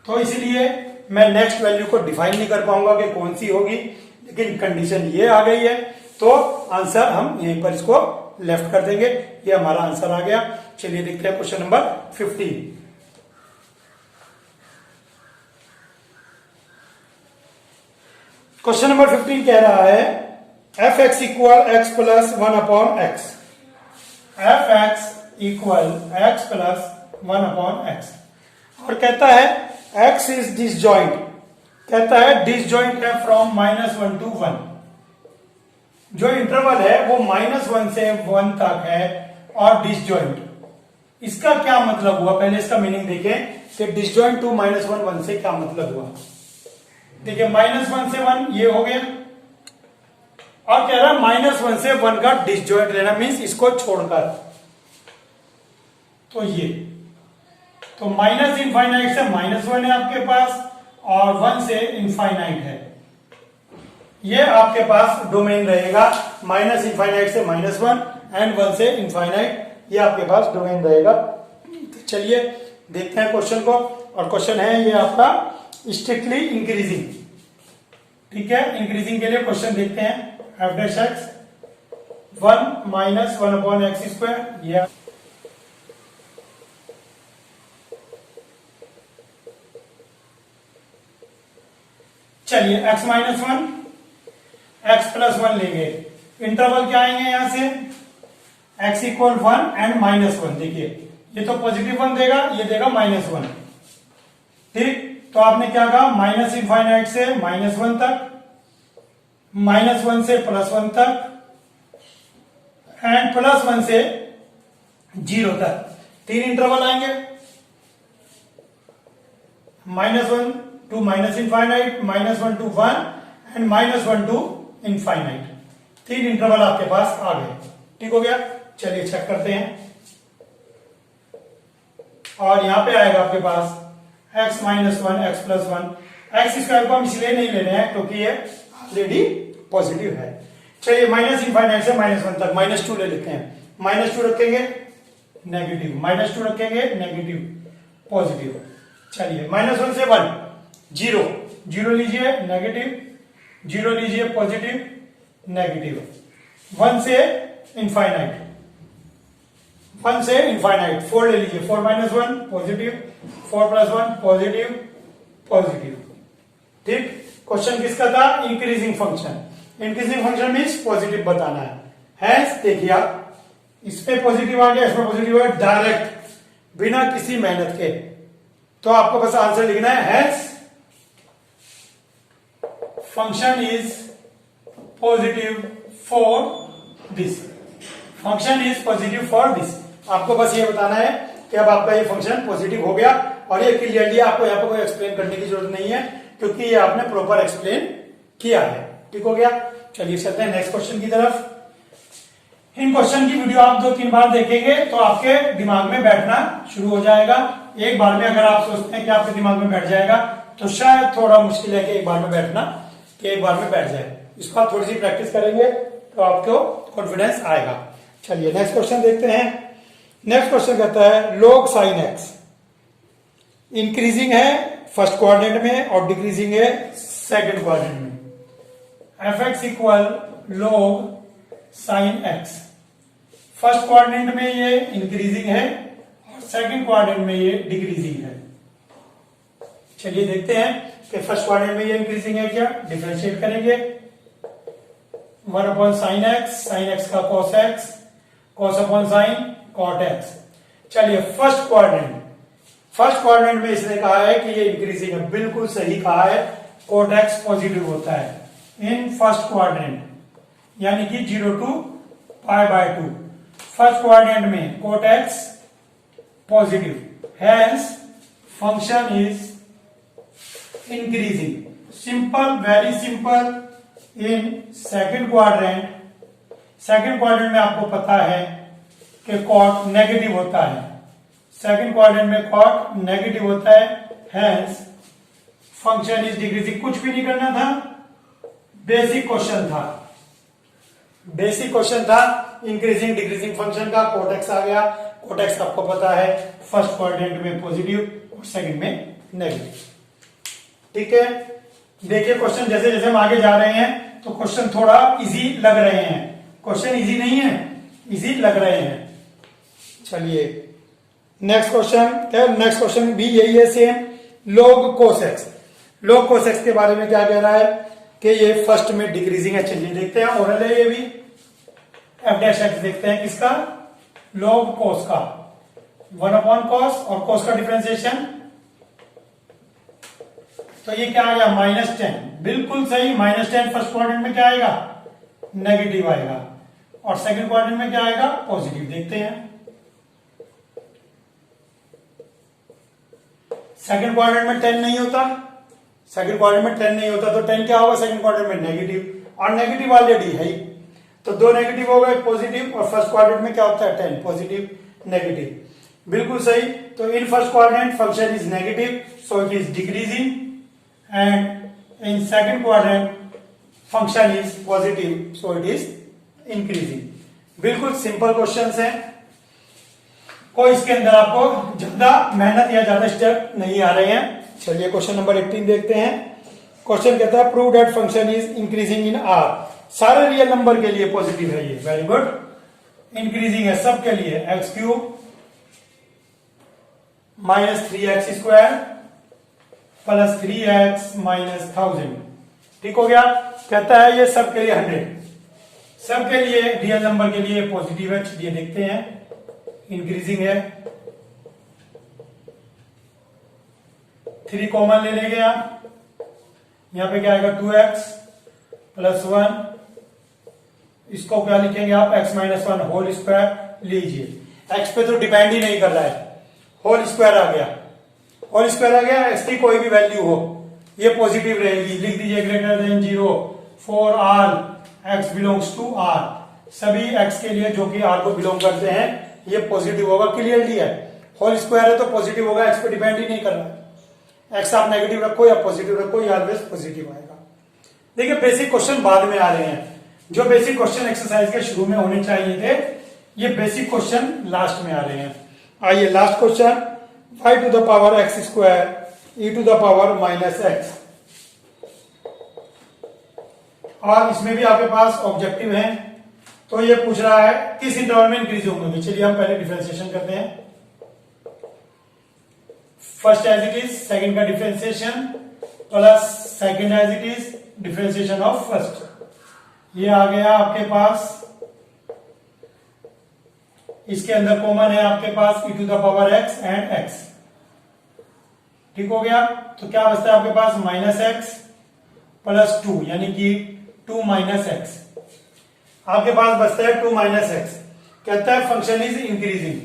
तो इसलिए मैं नेक्स्ट वैल्यू को डिफाइन नहीं कर पाऊंगा कि कौन सी होगी, लेकिन कंडीशन ये आ गई है, तो आंसर हम यहीं पर इसको लेफ्ट कर देंगे, ये हमारा आंसर आ गया। चलिए देखते हैं क्वेश्चन नंबर 15। क्वेश्चन नंबर 15 कह रहा है F x equal x plus 1 upon x, F x equal x plus 1 upon x, और कहता है एक्स इज डिसजॉइंट, कहता है डिसजॉइंट है फ्रॉम -1 to 1, जो इंटरवल है वो -1 से 1 तक है और डिसजॉइंट। इसका क्या मतलब हुआ, पहले इसका मीनिंग देखें कि डिसजॉइंट टू -1 1 से क्या मतलब हुआ। देखिए -1 से 1 ये हो गया, और कह रहा है -1 से 1 का डिसजॉइंट लेना, मीन्स इसको छोड़कर, तो ये तो माइनस इनफाइनाइट से -1 है आपके पास, और 1 से इनफाइनाइट है, ये आपके पास डोमेन रहेगा, माइनस इनफाइनाइट से -1 एंड 1 से इनफाइनाइट, ये आपके पास डोमेन रहेगा। तो चलिए देखते हैं क्वेश्चन को, और क्वेश्चन है ये आपका स्ट्रिक्टली इंक्रीजिंग, ठीक है। इंक्रीजिंग के लिए क्वेश्चन देखते हैं, F dash x 1 - 1 upon x square, ये चलिए x -1 x प्लस 1 लेंगे, इंटरवल क्या आएंगे यहां से, x इक्वल 1 एंड -1, देखिए ये तो पॉजिटिव 1 देगा, ये देगा -1, ठीक। तो आपने क्या कहा, माइनस इनफाइनाइट से -1 तक, -1 से +1 तक, एंड +1 से 0 तक, 3 इंटरवल आएंगे, -1 to -infinite, -1 to 1 and -1 to infinite, 3 interval आपके पास आ गए, ठीक हो गया। चलिए चेक करते हैं, और यहां पे आएगा आपके पास x -1 x +1, एक्स स्क्वायर को हम इसलिए नहीं ले रहे हैं क्योंकि ये ऑलरेडी पॉजिटिव है। चलिए माइनस इनफाइनाइट से -1 तक -2 ले लेते हैं। -2 रखेंगे नेगेटिव, -2 रखेंगे नेगेटिव, पॉजिटिव। चलिए -1 से 1 0, 0 लीजिए नेगेटिव, 0 लीजिए पॉजिटिव, नेगेटिव। 1 से इनफाइनाइट, 1 से इनफाइनाइट 4 ले लीजिए, 4 - 1 पॉजिटिव, 4 + 1 पॉजिटिव, पॉजिटिव। ठीक, क्वेश्चन किसका था? Increasing function. Increasing function means positive बताना है। हैंस देखिए आप, इस पे पॉजिटिव आ गया, इसमें पॉजिटिव आ गया, डायरेक्ट बिना किसी मेहनत के। तो आपको बस आंसर लिखना है, hence function is positive for this. Function is positive for this. आपको बस ये बताना है कि अब आपका ये फंक्शन पॉजिटिव हो गया, और ये क्लियरली आपको यहाँ पर कोई एक्सप्लेन करने की जरूरत नहीं है क्योंकि ये आपने प्रॉपर एक्सप्लेन किया है। ठीक हो गया। चलिए चलते हैं नेक्स्ट क्वेश्चन की तरफ। इन क्वेश्चन की वीडियो आप 2-3 बार देखेंगे तो आपके दिमाग में बैठना शुरू हो जाएगा। एक बार में अगर आप सोचते हैं कि आपके दिमाग में बैठ जाएगा तो शायद थोड़ा मुश्किल है कि एक बार में बैठना, कि एक बार में बैठ जाए। इसको आप थोड़ी सी प्रैक्टिस करेंगे तो आपको कॉन्फिडेंस आएगा। चलिए नेक्स्ट क्वेश्चन देखते हैं। नेक्स्ट क्वेश्चन कहता है log sin x इंक्रीजिंग है फर्स्ट क्वाड्रेंट में और डिक्रीजिंग है सेकंड क्वाड्रेंट में। fx equal log sin x। First quadrant में ये इंक्रीजिंग है और सेकंड क्वाड्रेंट में ये डिक्रीजिंग है। चलिए देखते हैं कि फर्स्ट क्वाड्रेंट में ये इंक्रीजिंग है क्या। डिफरेंशिएट करेंगे, 1/sin x, sin x का cos x, cos/sin cot x। चलिए फर्स्ट क्वाड्रेंट में इसने कहा है कि ये इंक्रीजिंग है, बिल्कुल सही कहा है। cot x पॉजिटिव होता है इन फर्स्ट क्वाड्रेंट, यानी कि 0 to π/2। फर्स्ट क्वाड्रेंट में cot x positive, hence function is increasing. Simple, very simple. In second quadrant में आपको पता है कि cot नेगेटिव होता है, सेकंड क्वाड्रेंट में cot नेगेटिव होता है, हैंस फंक्शन इज डिक्रीजिंग। कुछ भी नहीं करना था, बेसिक क्वेश्चन था इंक्रीजिंग डिक्रीजिंग फंक्शन का। cot x आ गया, cot x आपको पता है फर्स्ट क्वाड्रेंट में पॉजिटिव और सेकंड में नेगेटिव। ठीक है, देखिए क्वेश्चन जैसे जैसे हम आगे जा रहे हैं तो क्वेश्चन थोड़ा इजी लग रहे हैं। क्वेश्चन इजी नहीं है, इजी लग रहे हैं। चलिए नेक्स्ट क्वेश्चन भी यही है, सेम। log cos x के बारे में क्या कह रहा है कि ये फर्स्ट में डिक्रीजिंग है। चलिए देखते हैं, ओरल है ये भी। f' देखते हैं किसका, log cos का, 1/cos और cos का डिफरेंशिएशन। तो ये क्या आ गया, -10। बिल्कुल सही, -10 फर्स्ट क्वाड्रेंट में क्या आएगा, नेगेटिव आएगा, और सेकंड क्वाड्रेंट में क्या आएगा, पॉजिटिव। देखते हैं सेकंड क्वाड्रेंट में 10 नहीं होता, तो 10 क्या होगा सेकंड क्वाड्रेंट में, नेगेटिव, और नेगेटिव ऑलरेडी है ही, तो 2 नेगेटिव हो गए, पॉजिटिव, और फर्स्ट क्वाड्रेंट में क्या होता है, 10, पॉजिटिव नेगेटिव। बिल्कुल सही। तो in first quadrant function is negative, so it is decreasing, and in second quadrant function is positive, so it is increasing. बिल्कुल सिंपल क्वेश्चंस हैं, कोई इसके अंदर आपको ज्यादा मेहनत या ज्यादा स्टेप नहीं आ रहे हैं। चलिए क्वेश्चन नंबर 18 देखते हैं। क्वेश्चन कहता है prove that function is increasing in are. सारे रियल नंबर के लिए पॉजिटिव है ये, वेरी गुड। इंक्रीजिंग है सबके लिए, x³ -3x² + 3x - 1000। ठीक हो गया। कहता है ये सबके लिए 100, सबके लिए रियल नंबर के लिए पॉजिटिव है। चलिए देखते हैं, इंक्रीजिंग है, 3 कॉमन ले लेंगे आप, यहां पे क्या आएगा, 2x + 1, इसको क्या लिखेंगे आप, x - 1 होल स्क्वायर लीजिए। x पे तो डिपेंड ही नहीं कर रहा है, होल स्क्वायर आ गया, x की कोई भी वैल्यू हो ये पॉजिटिव रहेगी। लिख दीजिए greater than 0 for all x belongs to r। सभी x के लिए जो कि r को बिलोंग करते हैं ये पॉजिटिव होगा, क्लियरली है। होल स्क्वायर है तो पॉजिटिव होगा, x पे डिपेंड ही नहीं कर रहा है। एक्स आप नेगेटिव रखो या पॉजिटिव रखो, ये ऑलवेज पॉजिटिव आएगा। देखिए बेसिक क्वेश्चन बाद में आ रहे हैं, जो बेसिक क्वेश्चन एक्सरसाइज के शुरू में होने चाहिए थे, ये बेसिक क्वेश्चन लास्ट में आ रहे हैं। आइए last question, y to the power x square e to the power minus x, और इसमें भी आपके पास ऑब्जेक्टिव है। तो ये पूछ रहा है किस इंटरवल में इंक्रीज होंगे। चलिए हम पहले डिफरेंशिएशन करते हैं। First as it is, second का differentiation plus second as it is differentiation of first. ये आ गया आपके पास, इसके अंदर कॉमन है आपके पास e to the power x and x, ठीक हो गया। तो क्या बचता है आपके पास माइनस एक्स प्लस 2, यानी कि 2 माइनस एक्स। आपके पास बचता है 2 माइनस एक्स। कहता है फंक्शन इज इंक्रीजिंग।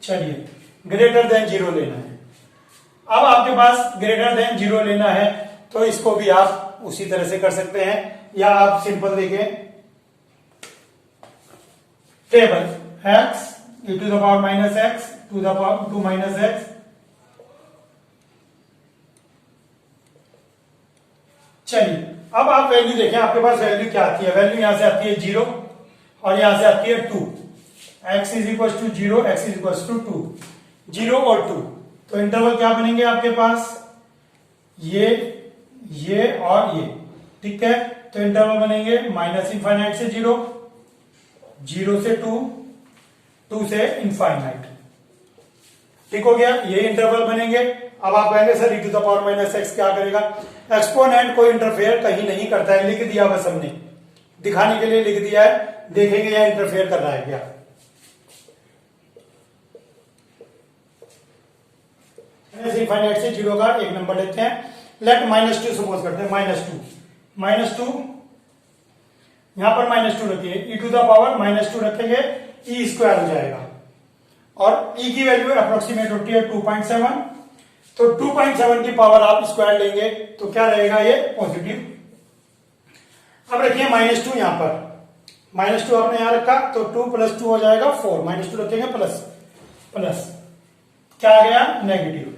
चलिए ग्रेटर देन 0 लेना है। अब आपके पास ग्रेटर देन 0 लेना है, तो इसको भी आप उसी तरह से कर सकते हैं, या आप सिंपल देखें table x e to the power minus x to the power 2 minus x. चलिए अब आप वैल्यू देखें, आपके पास वैल्यू क्या आती है। वैल्यू यहां से आती है 0 और यहां से आती है 2। x is equal to 0, x is equal to 2, 0 और 2। तो इंटरवल क्या बनेंगे आपके पास, ये और ये, ठीक है। तो इंटरवल बनेंगे माइनस इनफाइनाइट से 0, 0 से 2, 2 से इनफाइनाइट, ठीक हो गया। ये इंटरवल बनेंगे। अब आप कहेंगे sir e to the power minus x क्या करेगा। एक्सपोनेंट कोई इंटरफेयर कहीं नहीं करता है, लिख दिया बस हमने, दिखाने के लिए लिख दिया है, देखेंगे यह इंटरफेयर कर रहा है क्या। इनफाइनाइट से 0 का एक नंबर लेते हैं। लेट -2 सपोज करते हैं, -2 यहां पर -2 रखिए, e टू द पावर -2 रखेंगे, e स्क्वायर हो जाएगा, और e की वैल्यू अप्रोक्सीमेट होती है 2.7। तो 2.7 की पावर आप स्क्वायर लेंगे तो क्या रहेगा, ये पॉजिटिव। अब रखिए -2 यहां पर, -2 आपने यहां रखा तो 2 + 2 हो जाएगा 4, -2 रखेंगे प्लस क्या आ गया, नेगेटिव।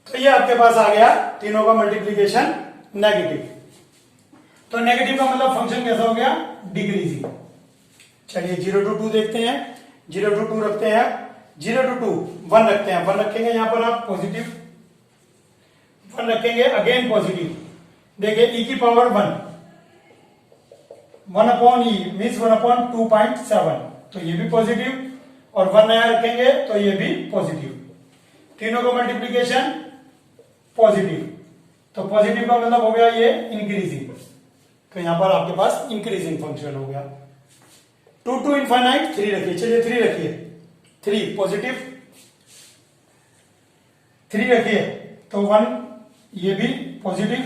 तो ये आपके पास आ गया तीनों का मल्टीप्लीकेशन नेगेटिव। तो नेगेटिव का मतलब फंक्शन कैसा हो गया, डिक्रीजिंग। चलिए 0 to 2 देखते हैं। 0 to 2 रखते हैं, 0 to 2 1 रखते हैं, 1 रखेंगे यहां पर आप पॉजिटिव, 1 रखेंगे अगेन पॉजिटिव। देखिए e की पावर 1 अपॉन e मीन्स 1/2.7, तो ये भी पॉजिटिव, और 1 नया रखेंगे तो ये भी पॉजिटिव। तीनों का मल्टीप्लीकेशन पॉजिटिव, तो पॉजिटिव का मतलब हो गया ये इंक्रीजिंग। तो यहां पर आपके पास इंक्रीजिंग फंक्शन हो गया। 2 to इनफाइनाइट 3 रखिए, चलिए 3 रखिए, 3 पॉजिटिव, 3 रखिए तो 1 ये भी पॉजिटिव,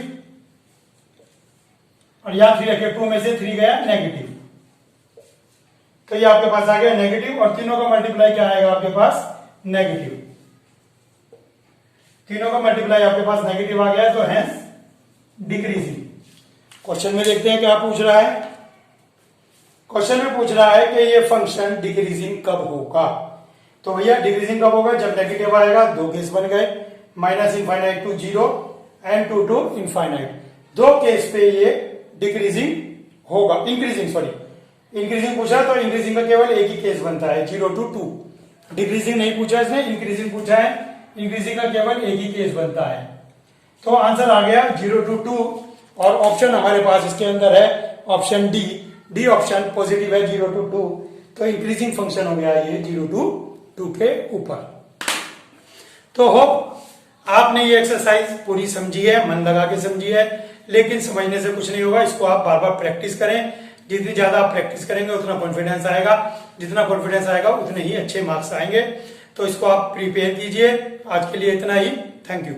और यहां 3 रखिए, 2 में से 3 गया नेगेटिव, तो ये आपके पास आ गया नेगेटिव। और तीनों का मल्टीप्लाई क्या आएगा आपके पास, नेगेटिव। तीनों का मल्टीप्लाई आपके पास नेगेटिव आ गया, तो हेंस डिक्रीजिंग। क्वेश्चन में देखते हैं क्या पूछ रहा है। क्वेश्चन में पूछ रहा है कि ये फंक्शन डिक्रीजिंग कब होगा। तो भैया डिक्रीजिंग कब होगा, जब नेगेटिव आएगा। दो केस बन गए, -infinite to 0 and 2 to infinite. दो केस पे ये डिक्रीजिंग होगा, इंक्रीजिंग पूछा तो इंक्रीजिंग का केवल एक ही केस बनता है, 0 to 2। डिक्रीजिंग नहीं पूछा इसने, इंक्रीजिंग पूछा है। इंक्रीजिंग का केवल एक ही केस बनता है। तो आंसर आ गया 0 to 2, और ऑप्शन हमारे पास इसके अंदर है ऑप्शन डी ऑप्शन पॉजिटिव है 0 to 2। तो इंक्रीजिंग फंक्शन हो गया ये 0 to 2 के ऊपर। तो होप आपने ये एक्सरसाइज पूरी समझी है, मन लगा के समझी है, लेकिन समझने से कुछ नहीं होगा। इसको आप बार बार प्रैक्टिस करें। जितनी ज्यादा आप प्रैक्टिस करेंगे उतना कॉन्फिडेंस आएगा, जितना कॉन्फिडेंस आएगा उतने ही अच्छे मार्क्स आएंगे। तो इसको आप प्रिपेयर कीजिए। आज के लिए इतना ही, थैंक यू।